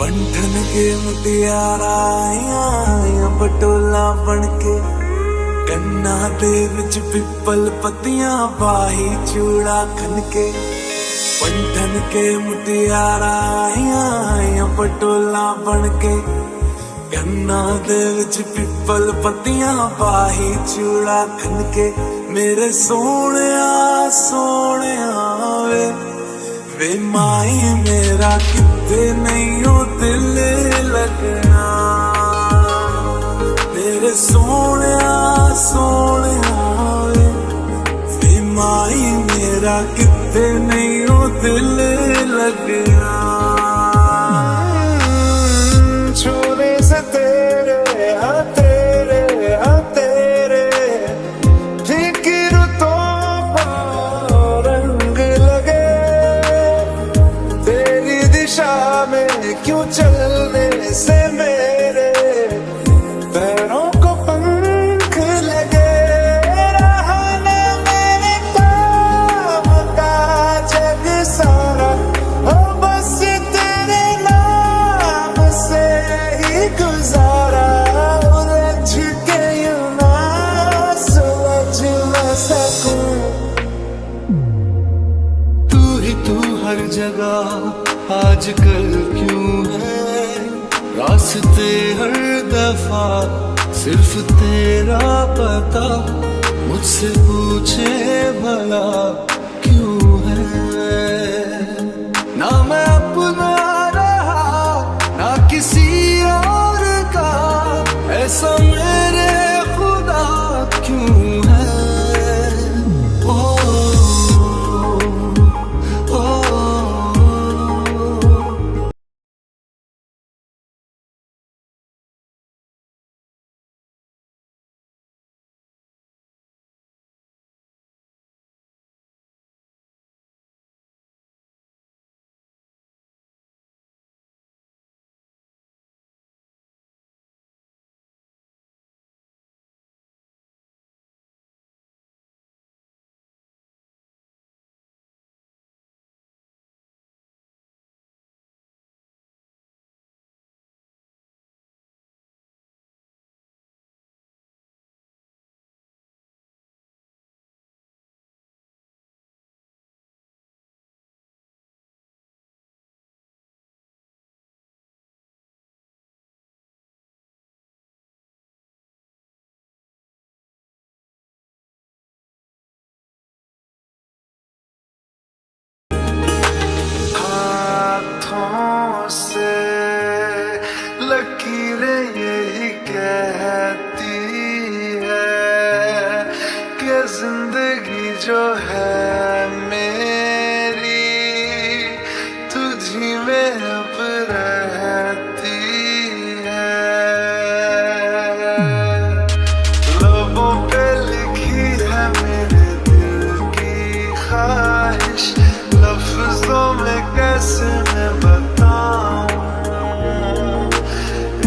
बंधन के मुटियारा आया बटोला बनके कन्ना दे विच पिपल पत्तियां पाही चूड़ा खनके बंधन के मुटियारा आया बटोला बनके कन्ना दे विच पिपल पत्तियां पाही चूड़ा खनके मेरे सोने वे माई मेरा किते नहीं हो दिल लगना मेरे सोने वे माई मेरा किते नहीं हो दिल लगना छूने से तेरे फीकी रुतों पर रंग लगे तेरी दिशा में क्यों चलने से मेरे पैरों को पंख लगे रहने मेरे काम का जग सारा हो बस तेरे नाम से ही गुजारा उलझ के यूं ना सुलझ न सकूं तू हर जगह आजकल क्यों है रास्ते हर दफा सिर्फ तेरा पता मुझसे पूछे भला क्यों है ना मैं अपना रहा ना किसी और का ऐसा मेरे खुदा क्यों है ओ, ओ, ओ, हाथों से लकीरें यही कहती है कि जिंदगी जो है मेरी तुझी में अब रहती है लबों पे लिखी है मेरे दिल की ख्वाहिश लफ्जों में कैसे मैं बताऊं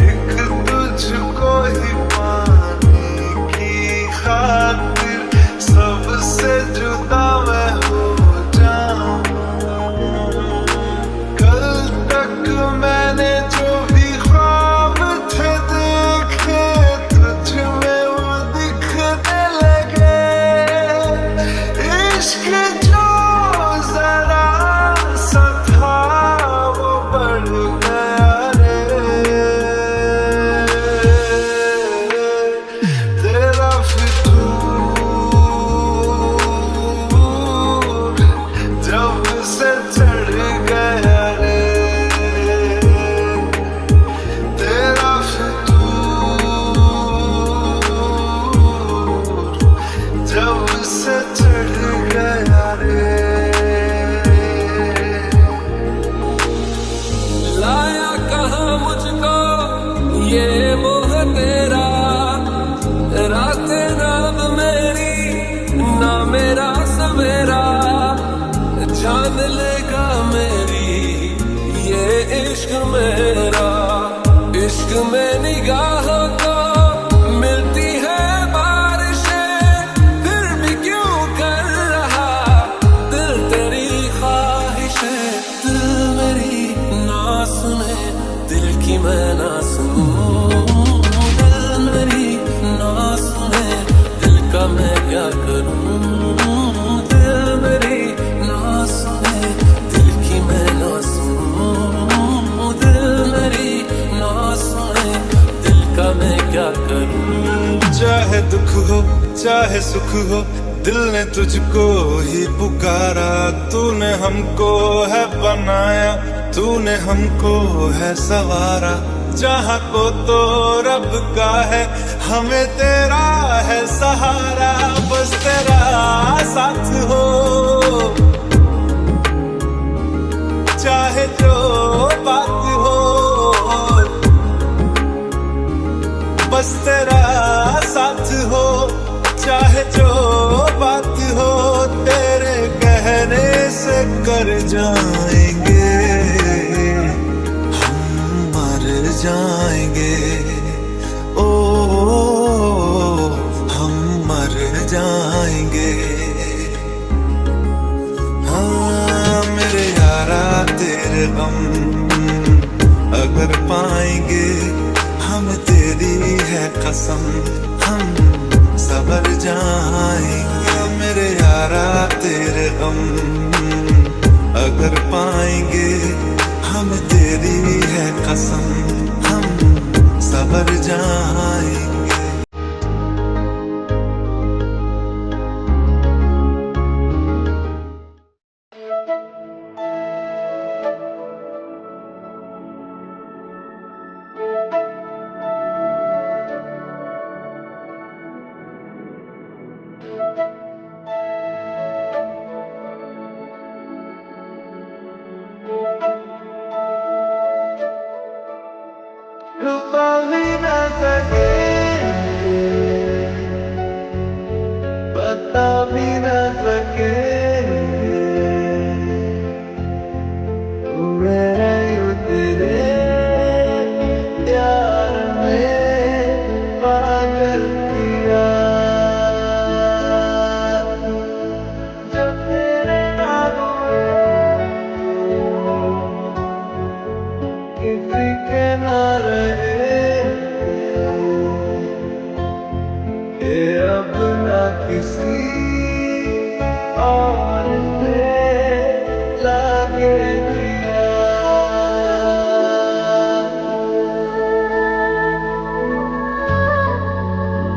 एक तुझको ही पाने की खातिर सबसे जुदा मैं हो जाऊं कल तक मैंने जो भी ख्वाब थे देखे तुझ में वो दिखने लगे इश्क जो जरा सा था वो बढ़ गया रे तेरा फितूर जब से चढ़ गया रे तेरा फितूर जब से चढ़ गया रे लाया कहाँ मुझको ये मोह तेरा रात रात मेरी ना मेरा सवेरा जान लेगा मेरी ये इश्क मेरा इश्क में निगाहों को मिलती है बारिशें फिर भी क्यों कर रहा दिल तेरी ख्वाहिशें दिल मेरी ना सुने दिल की मैं ना सुनूं, दिल मेरी ना सुने, दिल का मैं क्या करूं, दिल मेरी ना सुने, दिल की मैं ना सुनूं, दिल मेरी ना सुने, दिल का मैं क्या करूं। चाहे दुख हो चाहे सुख हो, दिल ने तुझको ही पुकारा। तूने हमको है बनाया, तूने हमको है सवारा। जहाँ को तो रब का है, हमें तेरा है सहारा। बस तेरा साथ हो, चाहे जो बात हो, बस तेरा साथ हो, चाहे जो बात हो। तेरे कहने से कर जाएंगे, हम मर जाएंगे। ओ हम मर जाएंगे। हाँ मेरे यारा तेरे गम अगर पाएंगे, हम तेरी है कसम, हम सबर जाएंगे। मेरे यारा तेरे गम अगर पाएंगे, हम तेरी है कसम, हम सबर जाएंगे।